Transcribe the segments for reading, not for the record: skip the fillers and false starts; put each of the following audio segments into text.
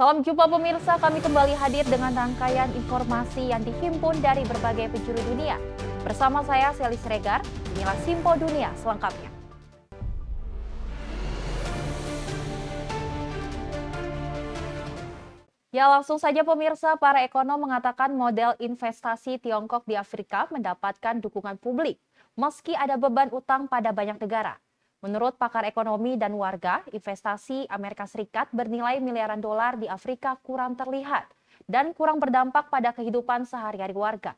Salam jumpa pemirsa, kami kembali hadir dengan rangkaian informasi yang dihimpun dari berbagai penjuru dunia. Bersama saya, Sally Sregar, inilah Simpo Dunia selengkapnya. Ya, langsung saja pemirsa, para ekonom mengatakan model investasi Tiongkok di Afrika mendapatkan dukungan publik, meski ada beban utang pada banyak negara. Menurut pakar ekonomi dan warga, investasi Amerika Serikat bernilai miliaran dolar di Afrika kurang terlihat dan kurang berdampak pada kehidupan sehari-hari warga.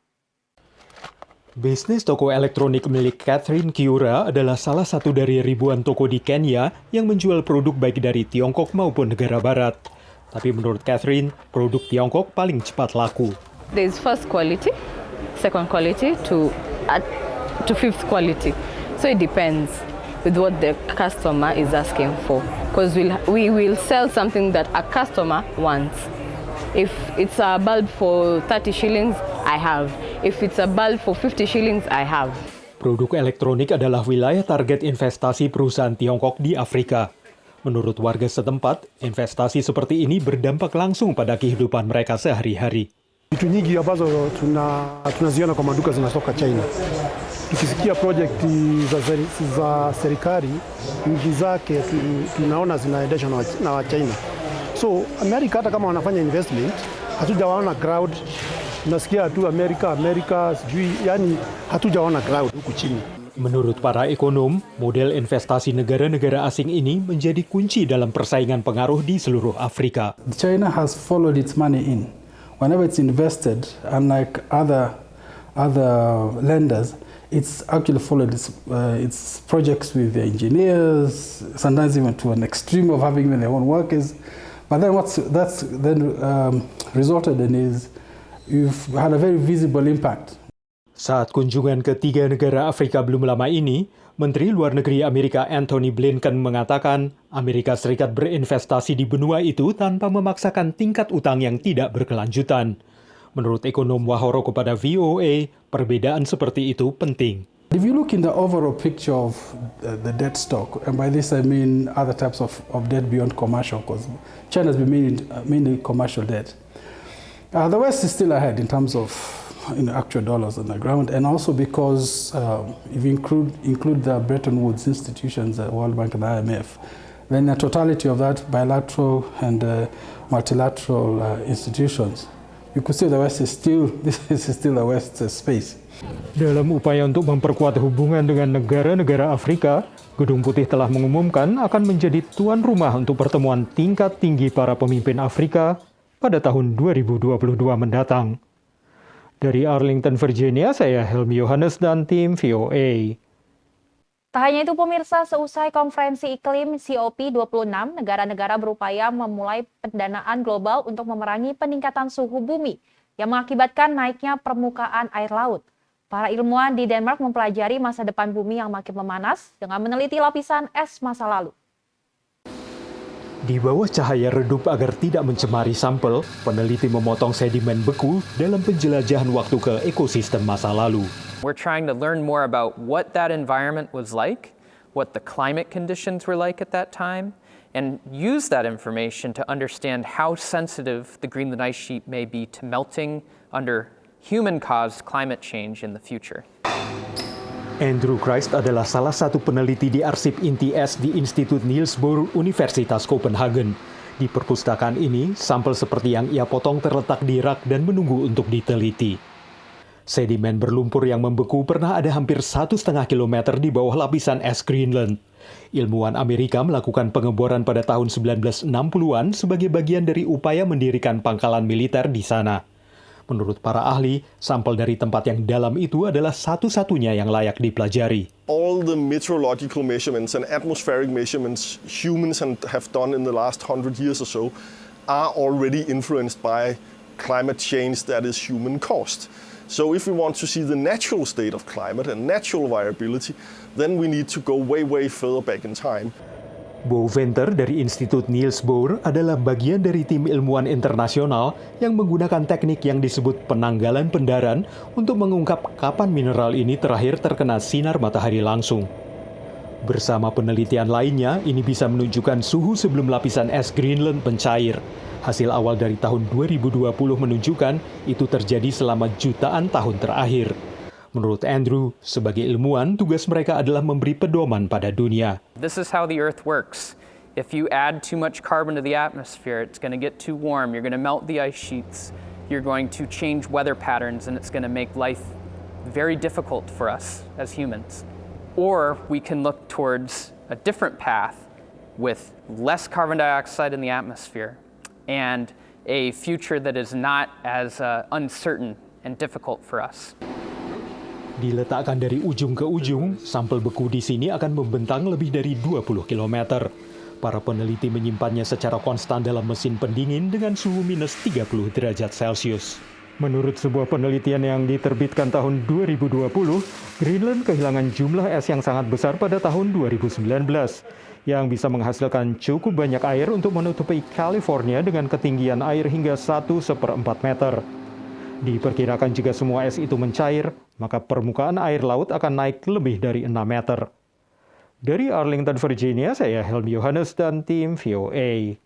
Bisnis toko elektronik milik Catherine Kiura adalah salah satu dari ribuan toko di Kenya yang menjual produk baik dari Tiongkok maupun negara barat. Tapi menurut Catherine, produk Tiongkok paling cepat laku. There's first quality, second quality to fifth quality. So it depends with what the customer is asking for. Because we will sell something that a customer wants. If it's a bulb for 30 shillings, I have. If it's a bulb for 50 shillings, I have. Produk elektronik adalah wilayah target investasi perusahaan Tiongkok di Afrika. Menurut warga setempat, investasi seperti ini berdampak langsung pada kehidupan mereka sehari-hari. Vitu nyingi ambazo tunaziona kwa maduka zinatoka China. Tukisikia projekti za serikali, nyingi zake tunaona zinaendeshwa na wa China. So Amerika hata kama wanafanya investment, hatujawaona crowd. Tunasikia tu Amerika sijui, yani hatujawaona crowd huku chini. Menurut para ekonom, model investasi negara-negara asing ini menjadi kunci dalam persaingan pengaruh di seluruh Afrika. China has followed its money in. Whenever it's invested, unlike other lenders, it's actually followed its projects with the engineers, sometimes even to an extreme of having even their own workers. But then that's resulted in is you've had a very visible impact. Saat kunjungan ke 3 negara Afrika belum lama ini, Menteri Luar Negeri Amerika Antony Blinken mengatakan Amerika Serikat berinvestasi di benua itu tanpa memaksakan tingkat utang yang tidak berkelanjutan. Menurut ekonom Wahoro kepada VOA, perbedaan seperti itu penting. If you look in the overall picture of the debt stock, and by this I mean other types of debt beyond commercial, because China has been mainly commercial debt. The West is still ahead in terms of actual dollars on the ground, and also because if you include the Bretton Woods institutions, the World Bank and the IMF, then the totality of that bilateral and multilateral institutions, you could say this is still the West space. Dalam upaya untuk memperkuat hubungan dengan negara-negara Afrika, Gedung Putih telah mengumumkan akan menjadi tuan rumah untuk pertemuan tingkat tinggi para pemimpin Afrika pada tahun 2022 mendatang. Dari Arlington, Virginia, saya Helmi Yohanes dan tim VOA. Tak hanya itu pemirsa, seusai konferensi iklim COP26, negara-negara berupaya memulai pendanaan global untuk memerangi peningkatan suhu bumi yang mengakibatkan naiknya permukaan air laut. Para ilmuwan di Denmark mempelajari masa depan bumi yang makin memanas dengan meneliti lapisan es masa lalu. Di bawah cahaya redup agar tidak mencemari sampel, peneliti memotong sedimen beku dalam penjelajahan waktu ke ekosistem masa lalu. We're trying to learn more about what that environment was like, what the climate conditions were like at that time, and use that information to understand how sensitive the Greenland ice sheet may be to melting under human-caused climate change in the future. Andrew Christ adalah salah satu peneliti di arsip inti es di Institut Niels Bohr Universitas Copenhagen. Di perpustakaan ini, sampel seperti yang ia potong terletak di rak dan menunggu untuk diteliti. Sedimen berlumpur yang membeku pernah ada hampir 1,5 kilometer di bawah lapisan es Greenland. Ilmuwan Amerika melakukan pengeboran pada tahun 1960-an sebagai bagian dari upaya mendirikan pangkalan militer di sana. Menurut para ahli, sampel dari tempat yang dalam itu adalah satu-satunya yang layak dipelajari. All the meteorological measurements and atmospheric measurements humans have done in the last 100 years or so are already influenced by climate change that is human caused. So if we want to see the natural state of climate and natural variability, then we need to go way further back in time. Bo Venter dari Institut Niels Bohr adalah bagian dari tim ilmuwan internasional yang menggunakan teknik yang disebut penanggalan pendaran untuk mengungkap kapan mineral ini terakhir terkena sinar matahari langsung. Bersama penelitian lainnya, ini bisa menunjukkan suhu sebelum lapisan es Greenland mencair. Hasil awal dari tahun 2020 menunjukkan itu terjadi selama jutaan tahun terakhir. Menurut Andrew, sebagai ilmuwan, tugas mereka adalah memberi pedoman pada dunia. This is how the Earth works. If you add too much carbon to the atmosphere, it's going to get too warm. You're going to melt the ice sheets. You're going to change weather patterns, and it's going to make life very difficult for us as humans. Or we can look towards a different path with less carbon dioxide in the atmosphere and a future that is not as uncertain and difficult for us. Diletakkan dari ujung ke ujung, sampel beku di sini akan membentang lebih dari 20 km. Para peneliti menyimpannya secara konstan dalam mesin pendingin dengan suhu minus 30 derajat Celcius. Menurut sebuah penelitian yang diterbitkan tahun 2020, Greenland kehilangan jumlah es yang sangat besar pada tahun 2019, yang bisa menghasilkan cukup banyak air untuk menutupi California dengan ketinggian air hingga 1/4 meter. Diperkirakan jika semua es itu mencair, maka permukaan air laut akan naik lebih dari 6 meter. Dari Arlington, Virginia, saya Helmi Yohanes dan tim VOA.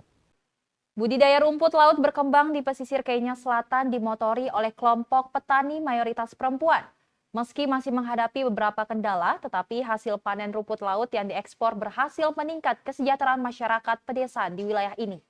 Budidaya rumput laut berkembang di pesisir Kenya Selatan dimotori oleh kelompok petani mayoritas perempuan. Meski masih menghadapi beberapa kendala, tetapi hasil panen rumput laut yang diekspor berhasil meningkat kesejahteraan masyarakat pedesaan di wilayah ini.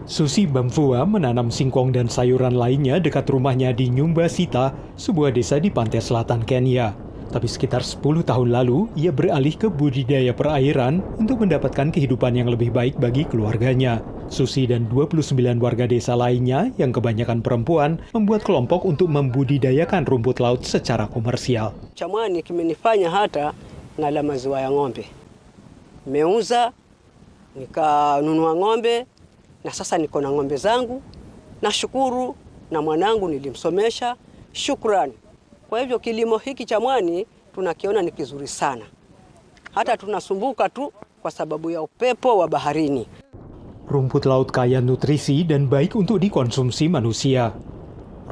Susi Bamfua menanam singkong dan sayuran lainnya dekat rumahnya di Nyumba Sita, sebuah desa di pantai selatan Kenya. Tapi sekitar 10 tahun lalu, ia beralih ke budidaya perairan untuk mendapatkan kehidupan yang lebih baik bagi keluarganya. Susi dan 29 warga desa lainnya, yang kebanyakan perempuan, membuat kelompok untuk membudidayakan rumput laut secara komersial. Chamwani kimenifanya hata nala maziwa ya ng'ombe. Nimeuza, nikanunua ng'ombe, na sasa niko na ng'ombe zangu. Nashukuru na mwanangu nilimsomesha. Shukrani. Kwa hivyo kilimo hiki cha mwani tunakiona ni kizuri sana. Hata tunasumbuka tu kwa sababu ya upepo wa baharini. Rumput laut kaya nutrisi dan baik untuk dikonsumsi manusia.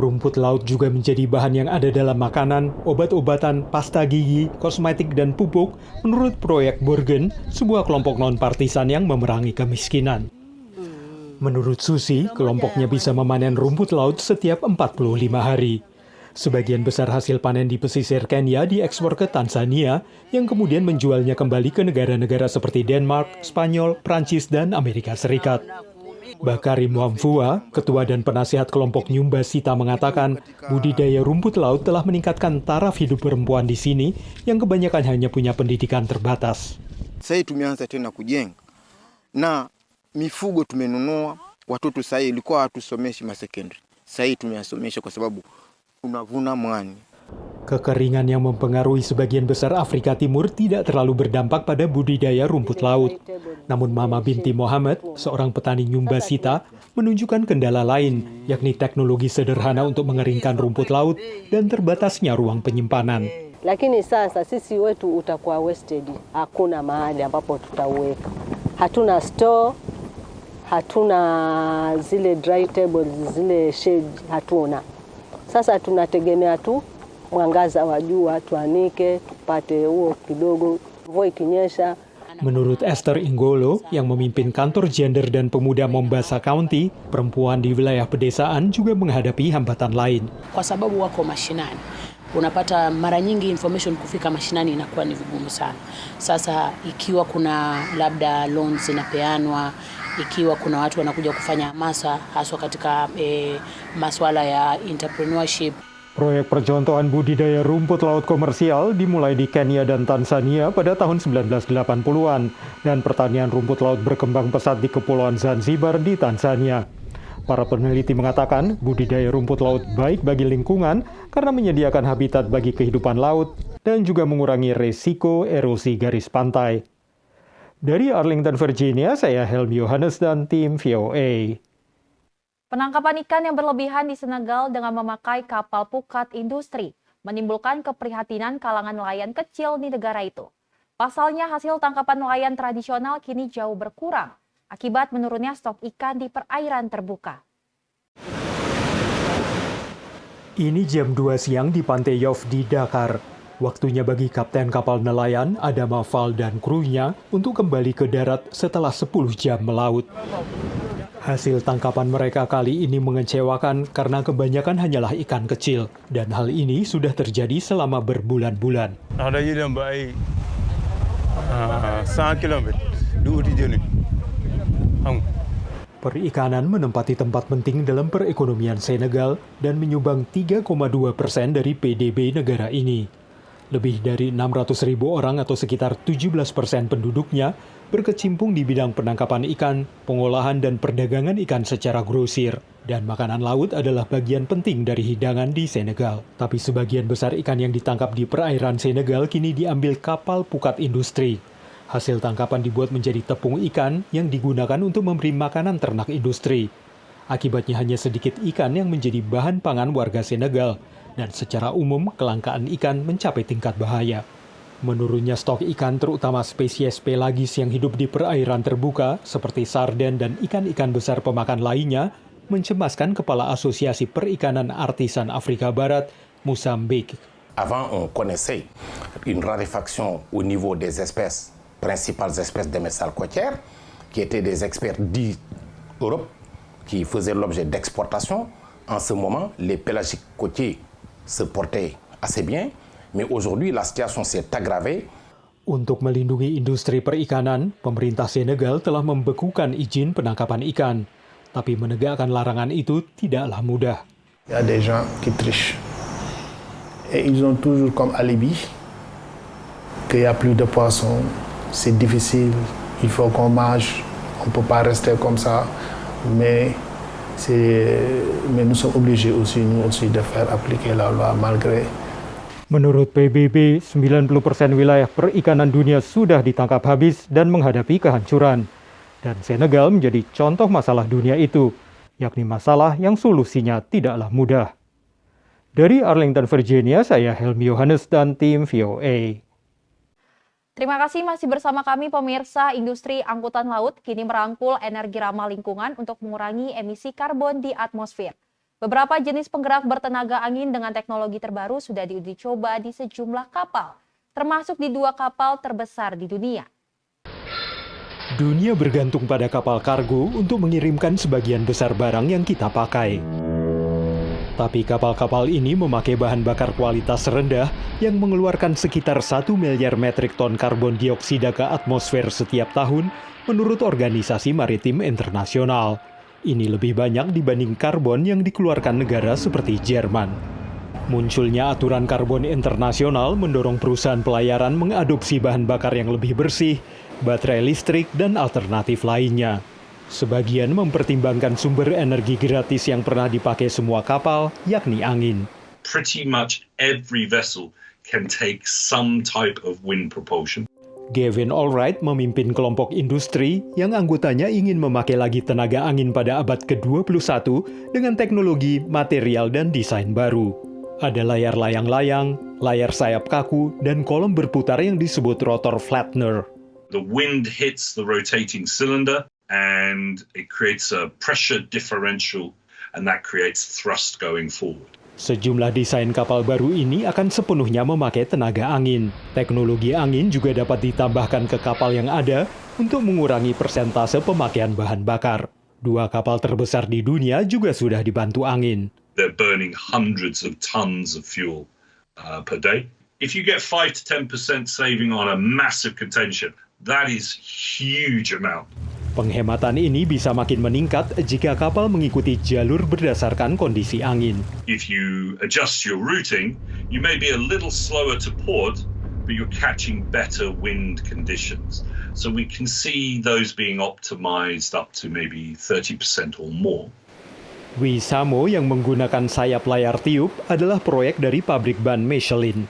Rumput laut juga menjadi bahan yang ada dalam makanan, obat-obatan, pasta gigi, kosmetik, dan pupuk menurut Proyek Borgen, sebuah kelompok non-partisan yang memerangi kemiskinan. Menurut Susi, kelompoknya bisa memanen rumput laut setiap 45 hari. Sebagian besar hasil panen di pesisir Kenya diekspor ke Tanzania, yang kemudian menjualnya kembali ke negara-negara seperti Denmark, Spanyol, Prancis, dan Amerika Serikat. Bakari Mwamfua, ketua dan penasihat kelompok Nyumba Sita, mengatakan budidaya rumput laut telah meningkatkan taraf hidup perempuan di sini yang kebanyakan hanya punya pendidikan terbatas. Sasa tumeanza tena kujenga na mifugo tumenunua, watoto sasa ilikuwa hatusomeshi secondary. Sasa tumewasomesha kwa sababu unavuna mwani. Kekeringan yang mempengaruhi sebagian besar Afrika Timur tidak terlalu berdampak pada budidaya rumput laut. Namun Mama Binti Mohammed, seorang petani Nyumba Sita, menunjukkan kendala lain, yakni teknologi sederhana untuk mengeringkan rumput laut dan terbatasnya ruang penyimpanan. Lakini sasa sisi wetu utakuwa wasted, hakuna mahali ambapo tutauweka. Hatuna store, hatuna zile dry tables, zile shade hatuna. Sasa tunategemea tu mwangaza wa jua, tuanike, tupate huo kidogo, mvua ikinyesha. Menurut Esther Ingolo, yang memimpin kantor gender dan pemuda Mombasa County, perempuan di wilayah pedesaan juga menghadapi hambatan lain. Kwa sababu wako mashinani, unapata mara nyingi information kufika mashinani inakuwa ni vigumu sana. Sasa ikiwa kuna labda loans zinapeanwa, ikiwa kuna watu wanakuja kufanya hamasa haswa katika masuala ya entrepreneurship. Proyek percontohan budidaya rumput laut komersial dimulai di Kenya dan Tanzania pada tahun 1980-an dan pertanian rumput laut berkembang pesat di Kepulauan Zanzibar di Tanzania. Para peneliti mengatakan budidaya rumput laut baik bagi lingkungan karena menyediakan habitat bagi kehidupan laut dan juga mengurangi resiko erosi garis pantai. Dari Arlington, Virginia, saya Helmi Yohanes dan tim VOA. Penangkapan ikan yang berlebihan di Senegal dengan memakai kapal pukat industri menimbulkan keprihatinan kalangan nelayan kecil di negara itu. Pasalnya hasil tangkapan nelayan tradisional kini jauh berkurang akibat menurunnya stok ikan di perairan terbuka. Ini jam 2 siang di Pantai Yoff di Dakar. Waktunya bagi kapten kapal nelayan Adama Val dan krunya untuk kembali ke darat setelah 10 jam melaut. Hasil tangkapan mereka kali ini mengecewakan karena kebanyakan hanyalah ikan kecil, dan hal ini sudah terjadi selama berbulan-bulan. Ada yang baik 100 km, 2 jenis. Perikanan menempati tempat penting dalam perekonomian Senegal dan menyumbang 3,2% dari PDB negara ini. Lebih dari 600.000 orang atau sekitar 17% penduduknya berkecimpung di bidang penangkapan ikan, pengolahan dan perdagangan ikan secara grosir. Dan makanan laut adalah bagian penting dari hidangan di Senegal. Tapi sebagian besar ikan yang ditangkap di perairan Senegal kini diambil kapal pukat industri. Hasil tangkapan dibuat menjadi tepung ikan yang digunakan untuk memberi makanan ternak industri. Akibatnya hanya sedikit ikan yang menjadi bahan pangan warga Senegal. Dan secara umum, kelangkaan ikan mencapai tingkat bahaya. Menurunnya stok ikan, terutama spesies pelagis yang hidup di perairan terbuka, seperti sarden dan ikan-ikan besar pemakan lainnya, mencemaskan Kepala Asosiasi Perikanan Artisan Afrika Barat, Mozambique. Avant, on connaissait une raréfaction au niveau des espèces, principales espèces démersales côtières, qui étaient des experts dits Europe, qui faisaient l'objet d'exportation. En ce moment, les pélagiques côtiers se portait assez bien, mais aujourd'hui la situation s'est aggravée. Untuk melindungi industri perikanan, pemerintah Senegal telah membekukan izin penangkapan ikan. Tapi menegakkan larangan itu tidaklah mudah. Il y a des gens qui trichent. Et ils ont toujours comme alibi qu'il y a plus de poissons, c'est difficile, il faut qu'on mange, on ne peut pas rester comme ça, mais nous sommes obligés aussi, nous aussi, de faire appliquer la loi malgré. Menurut PBB, 90% wilayah perikanan dunia sudah ditangkap habis dan menghadapi kehancuran. Dan Senegal menjadi contoh masalah dunia itu, yakni masalah yang solusinya tidaklah mudah. Dari Arlington, Virginia, saya Helmi Yohanes dan tim VOA. Terima kasih masih bersama kami pemirsa. Industri angkutan laut kini merangkul energi ramah lingkungan untuk mengurangi emisi karbon di atmosfer. Beberapa jenis penggerak bertenaga angin dengan teknologi terbaru sudah diuji coba di sejumlah kapal, termasuk di 2 kapal terbesar di dunia. Dunia bergantung pada kapal kargo untuk mengirimkan sebagian besar barang yang kita pakai. Tapi kapal-kapal ini memakai bahan bakar kualitas rendah yang mengeluarkan sekitar 1 miliar metrik ton karbon dioksida ke atmosfer setiap tahun menurut Organisasi Maritim Internasional. Ini lebih banyak dibanding karbon yang dikeluarkan negara seperti Jerman. Munculnya aturan karbon internasional mendorong perusahaan pelayaran mengadopsi bahan bakar yang lebih bersih, baterai listrik, dan alternatif lainnya. Sebagian mempertimbangkan sumber energi gratis yang pernah dipakai semua kapal, yakni angin. Pretty much every vessel can take some type of wind propulsion. Gavin Allwright memimpin kelompok industri yang anggotanya ingin memakai lagi tenaga angin pada abad ke-21 dengan teknologi, material, dan desain baru. Ada layar layang-layang, layar sayap kaku, dan kolom berputar yang disebut rotor flattener. The wind hits the rotating cylinder, and it creates a pressure differential, and that creates thrust going forward. Sejumlah desain kapal baru ini akan sepenuhnya memakai tenaga angin. Teknologi angin juga dapat ditambahkan ke kapal yang ada untuk mengurangi persentase pemakaian bahan bakar. 2 kapal terbesar di dunia juga sudah dibantu angin. They're burning hundreds of tons of fuel per day. If you get 5 to 10% saving on a massive container ship, that is huge amount. Penghematan ini bisa makin meningkat jika kapal mengikuti jalur berdasarkan kondisi angin. If you adjust your routing, you may be a little slower to port, but you're catching better wind conditions. So we can see those being optimized up to maybe 30% or more. Wisamo yang menggunakan sayap layar tiup adalah proyek dari pabrik ban Michelin.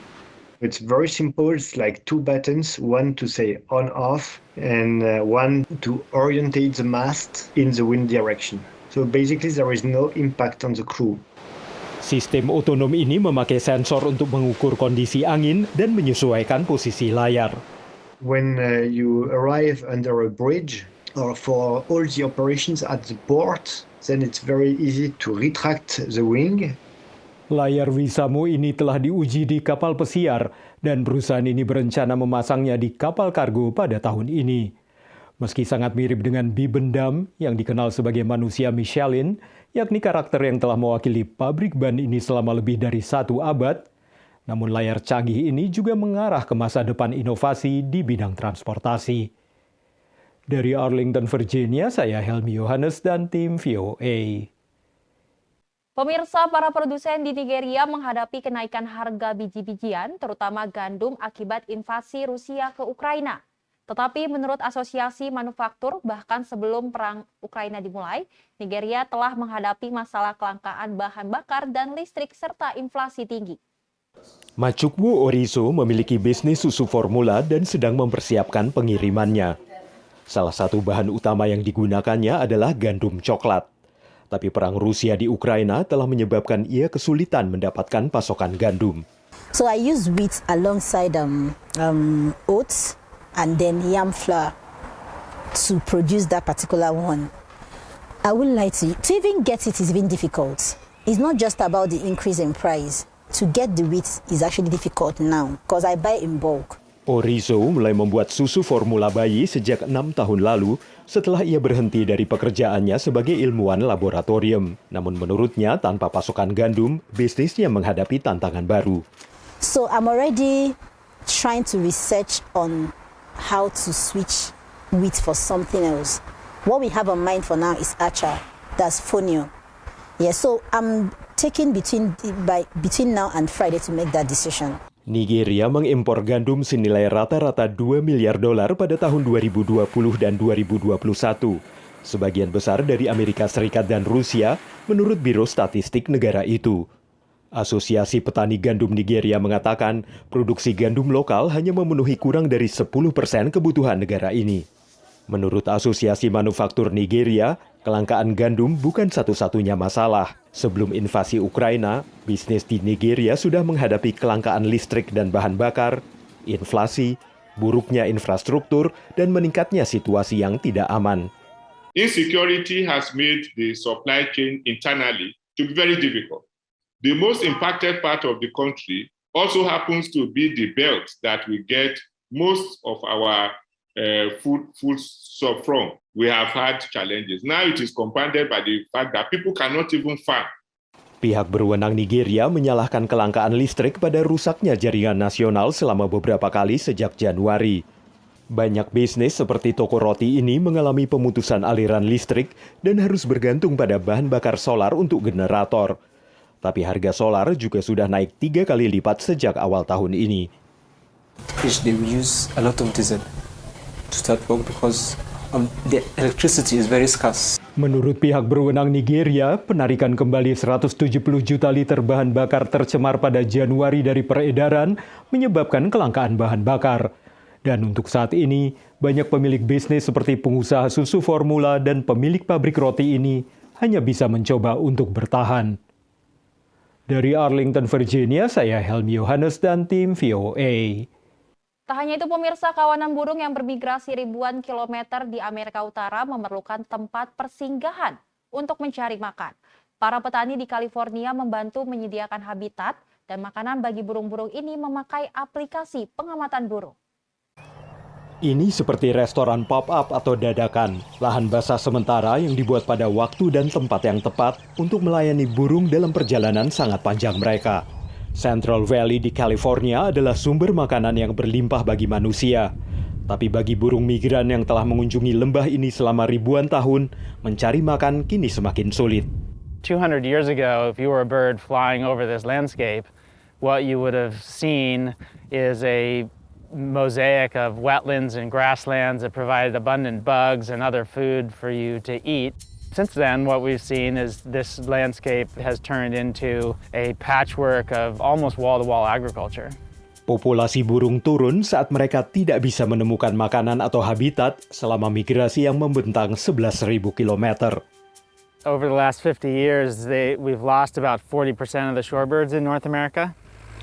It's very simple. It's like 2 buttons, one to say on off and one to orientate the mast in the wind direction. So basically there is no impact on the crew. Sistem otonom ini memakai sensor untuk mengukur kondisi angin dan menyesuaikan posisi layar. When you arrive under a bridge or for all the operations at the port, then it's very easy to retract the wing Layar Wisamo ini telah diuji di kapal pesiar dan perusahaan ini berencana memasangnya di kapal kargo pada tahun ini. Meski sangat mirip dengan Bibendam yang dikenal sebagai manusia Michelin, yakni karakter yang telah mewakili pabrik ban ini selama lebih dari 1 abad, namun layar canggih ini juga mengarah ke masa depan inovasi di bidang transportasi. Dari Arlington, Virginia, saya Helmi Yohanes dan tim VOA. Pemirsa, para produsen di Nigeria menghadapi kenaikan harga biji-bijian, terutama gandum akibat invasi Rusia ke Ukraina. Tetapi menurut Asosiasi Manufaktur, bahkan sebelum perang Ukraina dimulai, Nigeria telah menghadapi masalah kelangkaan bahan bakar dan listrik serta inflasi tinggi. Machukwu Orizo memiliki bisnis susu formula dan sedang mempersiapkan pengirimannya. Salah satu bahan utama yang digunakannya adalah gandum coklat. Tapi perang Rusia di Ukraina telah menyebabkan ia kesulitan mendapatkan pasokan gandum. So I use wheat alongside oats and then yam flour to produce that particular one. I would like to even get it is even difficult. It's not just about the increase in price. To get the wheat is actually difficult now because I buy in bulk. Orizo mulai membuat susu formula bayi sejak 6 tahun lalu setelah ia berhenti dari pekerjaannya sebagai ilmuwan laboratorium. Namun menurutnya, tanpa pasokan gandum, bisnisnya menghadapi tantangan baru. So I'm already trying to research on how to switch wheat for something else. What we have on mind for now is acha, that's fonio. Yeah, so I'm taking between now and Friday to make that decision. Nigeria mengimpor gandum senilai rata-rata $2 miliar pada tahun 2020 dan 2021. Sebagian besar dari Amerika Serikat dan Rusia, menurut Biro Statistik negara itu. Asosiasi Petani Gandum Nigeria mengatakan produksi gandum lokal hanya memenuhi kurang dari 10% kebutuhan negara ini. Menurut Asosiasi Manufaktur Nigeria, kelangkaan gandum bukan satu-satunya masalah. Sebelum invasi Ukraina, bisnis di Nigeria sudah menghadapi kelangkaan listrik dan bahan bakar, inflasi, buruknya infrastruktur, dan meningkatnya situasi yang tidak aman. Insecurity has made the supply chain internally to be very difficult. The most impacted part of the country also happens to be the belt that we get most of our food from. We have had challenges. Now it is compounded by the fact that people cannot even farm. Pihak berwenang Nigeria menyalahkan kelangkaan listrik pada rusaknya jaringan nasional selama beberapa kali sejak Januari. Banyak bisnis seperti toko roti ini mengalami pemutusan aliran listrik dan harus bergantung pada bahan bakar solar untuk generator. Tapi harga solar juga sudah naik 3 kali lipat sejak awal tahun ini. They use a lot of diesel to start work because the electricity is very scarce. Menurut pihak berwenang Nigeria, penarikan kembali 170 juta liter bahan bakar tercemar pada Januari dari peredaran menyebabkan kelangkaan bahan bakar. Dan untuk saat ini, banyak pemilik bisnis seperti pengusaha susu formula dan pemilik pabrik roti ini hanya bisa mencoba untuk bertahan. Dari Arlington, Virginia, saya Helmi Yohanes dan tim VOA. Tak hanya itu pemirsa, kawanan burung yang bermigrasi ribuan kilometer di Amerika Utara memerlukan tempat persinggahan untuk mencari makan. Para petani di California membantu menyediakan habitat dan makanan bagi burung-burung ini memakai aplikasi pengamatan burung. Ini seperti restoran pop-up atau dadakan, lahan basah sementara yang dibuat pada waktu dan tempat yang tepat untuk melayani burung dalam perjalanan sangat panjang mereka. Central Valley di California adalah sumber makanan yang berlimpah bagi manusia. Tapi bagi burung migran yang telah mengunjungi lembah ini selama ribuan tahun, mencari makan kini semakin sulit. 200 years ago, if you were a bird flying over this landscape, what you would have seen is a mosaic of wetlands and grasslands that provided abundant bugs and other food for you to eat. Since then, what we've seen is this landscape has turned into a patchwork of almost wall-to-wall agriculture. Populasi burung turun saat mereka tidak bisa menemukan makanan atau habitat selama migrasi yang membentang 11.000 kilometer. Over the last 50 years, we've lost about 40% of the shorebirds in North America.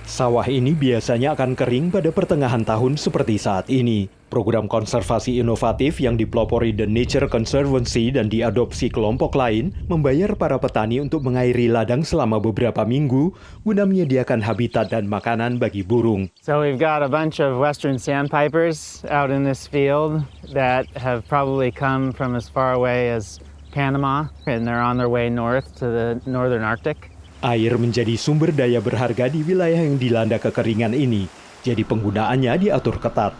Sawah ini biasanya akan kering pada pertengahan tahun seperti saat ini. Program konservasi inovatif yang dipelopori The Nature Conservancy dan diadopsi kelompok lain membayar para petani untuk mengairi ladang selama beberapa minggu guna menyediakan habitat dan makanan bagi burung. So we've got a bunch of western sandpipers out in this field that have probably come from as far away as Panama, and they're on their way north to the northern Arctic. Air menjadi sumber daya berharga di wilayah yang dilanda kekeringan ini, jadi penggunaannya diatur ketat.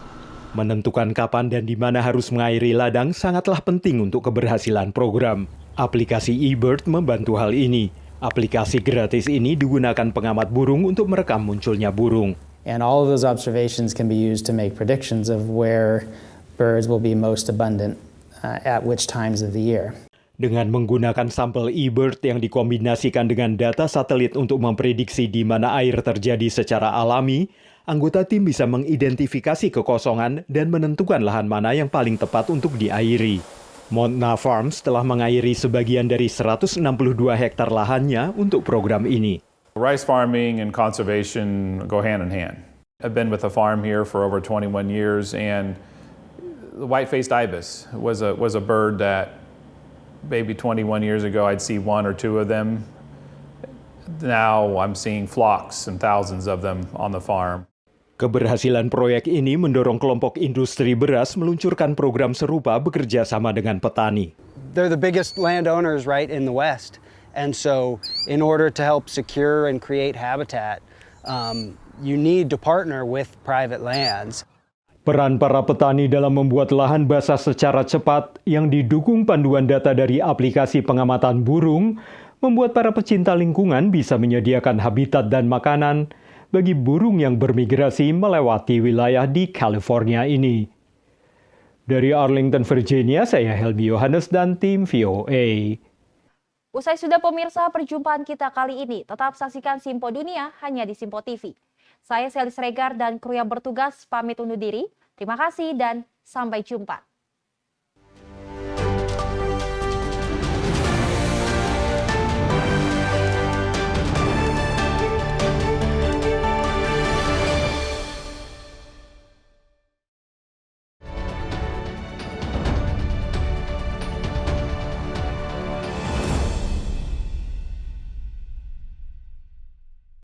Menentukan kapan dan di mana harus mengairi ladang sangatlah penting untuk keberhasilan program. Aplikasi eBird membantu hal ini. Aplikasi gratis ini digunakan pengamat burung untuk merekam munculnya burung. And all of those observations can be used to make predictions of where birds will be most abundant at which times of the year. Dengan menggunakan sampel eBird yang dikombinasikan dengan data satelit untuk memprediksi di mana air terjadi secara alami, anggota tim bisa mengidentifikasi kekosongan dan menentukan lahan mana yang paling tepat untuk diairi. Montna Farms telah mengairi sebagian dari 162 hektar lahannya untuk program ini. Rice farming and conservation go hand in hand. I've been with the farm here for over 21 years, and the white-faced ibis was a bird that maybe 21 years ago I'd see one or two of them. Now I'm seeing flocks and thousands of them on the farm. Keberhasilan proyek ini mendorong kelompok industri beras meluncurkan program serupa bekerja sama dengan petani. They're the biggest landowners right in the West, and so in order to help secure and create habitat, you need to partner with private lands. Peran para petani dalam membuat lahan basah secara cepat yang didukung panduan data dari aplikasi pengamatan burung membuat para pecinta lingkungan bisa menyediakan habitat dan makanan bagi burung yang bermigrasi melewati wilayah di California ini. Dari Arlington, Virginia, saya Helmi Yohanes dan tim VOA. Usai sudah pemirsa perjumpaan kita kali ini, tetap saksikan Simpo Dunia hanya di Simpo TV. Saya Selis Regar dan kru yang bertugas pamit undur diri. Terima kasih dan sampai jumpa.